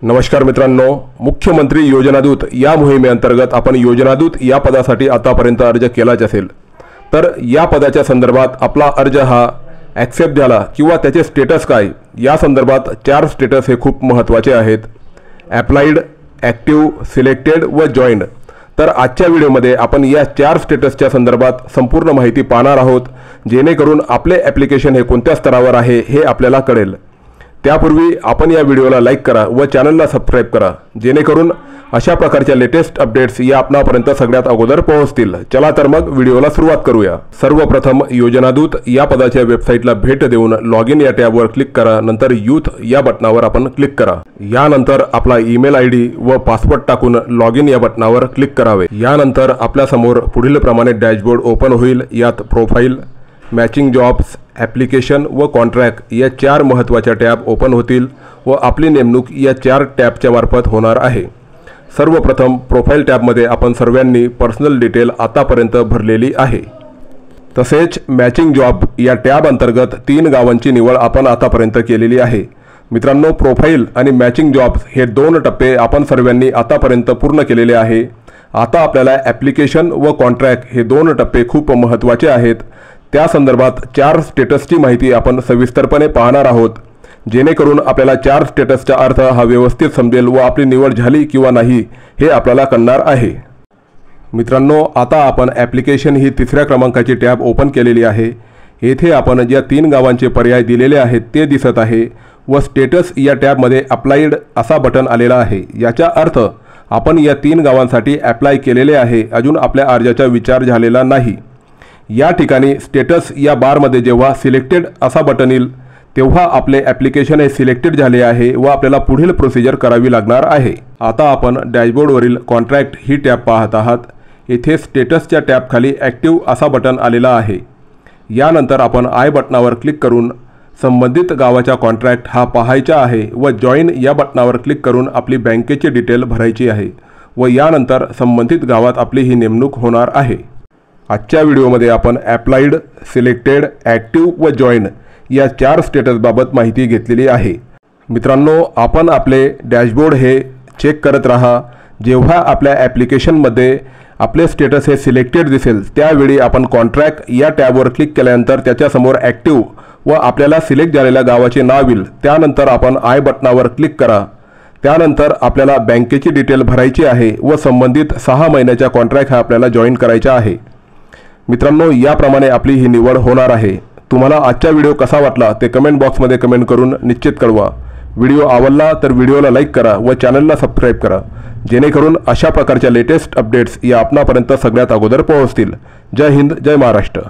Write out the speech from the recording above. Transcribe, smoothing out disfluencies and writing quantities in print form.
नमस्कार मित्रांनो, मुख्यमंत्री योजनादूत या मोहिमेअंतर्गत आपण योजनादूत या पदासाठी आतापर्यंत अर्ज केलाच असेल, तर या पदाच्या संदर्भात आपला अर्ज हा ॲक्सेप्ट झाला किंवा त्याचे स्टेटस काय या संदर्भात 4 स्टेटस हे खूप महत्त्वाचे आहेत: ॲप्लाइड, ॲक्टिव्ह, सिलेक्टेड व जॉईंड। तर आजच्या व्हिडिओमध्ये आपण या 4 स्टेटसच्या संदर्भात संपूर्ण माहिती पाहणार आहोत, जेणेकरून आपले ॲप्लिकेशन हे कोणत्या स्तरावर आहे हे आपल्याला कळेल। त्यापूर्वी आपण या व्हिडिओला लाईक करा व चॅनलला सबस्क्राइब करा, जेणेकरून अशा प्रकारच्या लेटेस्ट अपडेट्स या आपणापर्यंत सगळ्यात अगोदर पोहोचतील। चला तर मग व्हिडिओला सुरुवात करूया। सर्वप्रथम योजनादूत या पदाच्या वेबसाईटला भेट देऊन लॉग इन या टॅबवर क्लिक करा, नंतर यूथ या बटनावर आपण क्लिक करा। यानंतर आपला ईमेल आयडी व पासवर्ड टाकून लॉग इन या बटनावर क्लिक करावे। यानंतर आपल्या समोर पुढील प्रमाणे डॅशबोर्ड ओपन होईल। यात प्रोफाइल, मॅचिंग जॉब्स, ॲप्लिकेशन व कॉन्ट्रॅक्ट या 4 महत्त्वाच्या टॅब ओपन होतील व आपली नेमणूक या 4 टॅबच्या मार्फत होणार आहे। सर्वप्रथम प्रोफाइल टॅबमध्ये आपण सर्वांनी पर्सनल डिटेल आतापर्यंत भरलेली आहे। तसेच मॅचिंग जॉब या टॅब अंतर्गत 3 गावांची निवड आपण आतापर्यंत केलेली आहे। मित्रांनो, प्रोफाइल आणि मॅचिंग जॉब्स हे 2 टप्पे आपण सर्वांनी आतापर्यंत पूर्ण केलेले आहे। आता आपल्याला ॲप्लिकेशन व कॉन्ट्रॅक्ट हे 2 टप्पे खूप महत्त्वाचे आहेत। त्या संदर्भात 4 स्टेटसची माहिती आपण सविस्तरपणे पाहणार आहोत, जेणेकरून आपल्याला 4 स्टेटसचा अर्थ हा व्यवस्थित समजेल व आपली निवड झाली किंवा नाही हे आपल्याला कळणार आहे। मित्रांनो, आता आपण ॲप्लिकेशन ही 3ऱ्या क्रमांकाची टॅब ओपन केलेली आहे। येथे आपण ज्या 3 गावांचे पर्याय दिलेले आहेत ते दिसत आहे व स्टेटस या टॅबमध्ये अप्लाइड असा बटन आलेला आहे। याचा अर्थ आपण या 3 गावांसाठी अप्लाय केलेले आहे, अजून आपल्या अर्जाचा विचार झालेला नाही। या ठिकाणी स्टेटस या बारमध्ये जेव्हा सिलेक्टेड असा बटन येईल तेव्हा आपले ॲप्लिकेशन हे सिलेक्टेड झाले आहे व आपल्याला पुढील प्रोसिजर करावी लागणार आहे। आता आपण डॅशबोर्डवरील कॉन्ट्रॅक्ट ही टॅब पाहत आहात। येथे स्टेटसच्या टॅबखाली ॲक्टिव्ह असा बटन आलेला आहे। यानंतर आपण आय बटनावर क्लिक करून संबंधित गावाचा कॉन्ट्रॅक्ट हा पाहायचा आहे व जॉईन या बटनावर क्लिक करून आपली बँकेची डिटेल भरायची आहे व यानंतर संबंधित गावात आपली ही नेमणूक होणार आहे। आजच्या व्हिडिओमध्ये आपण ॲप्लाइड, सिलेक्टेड, ॲक्टिव्ह व जॉईन या 4 स्टेटसबाबत माहिती घेतलेली आहे। मित्रांनो, आपण आपले डॅशबोर्ड हे चेक करत राहा। जेव्हा आपल्या ॲप्लिकेशनमध्ये आपले स्टेटस हे सिलेक्टेड दिसेल त्यावेळी आपण कॉन्ट्रॅक्ट या टॅबवर क्लिक केल्यानंतर त्याच्यासमोर ॲक्टिव्ह व आपल्याला सिलेक्ट झालेल्या गावाचे नाव येईल। त्यानंतर आपण आय बटनावर क्लिक करा। त्यानंतर आपल्याला बँकेची डिटेल भरायची आहे व संबंधित 6 महिन्याचा कॉन्ट्रॅक्ट हा आपल्याला जॉईन करायचा आहे। मित्रांनो, याप्रमाणे आपली ही निवड होणार आहे। तुम्हाला आजचा व्हिडिओ कसा वाटला ते कमेंट बॉक्समध्ये कमेंट करून निश्चित कळवा। व्हिडिओ आवडला तर व्हिडिओला लाईक करा व चॅनलला सबस्क्राइब करा, जेणेकरून अशा प्रकारच्या लेटेस्ट अपडेट्स या आपणापर्यंत सगळ्यात अगोदर पोहोचतील। जय हिंद, जय महाराष्ट्र।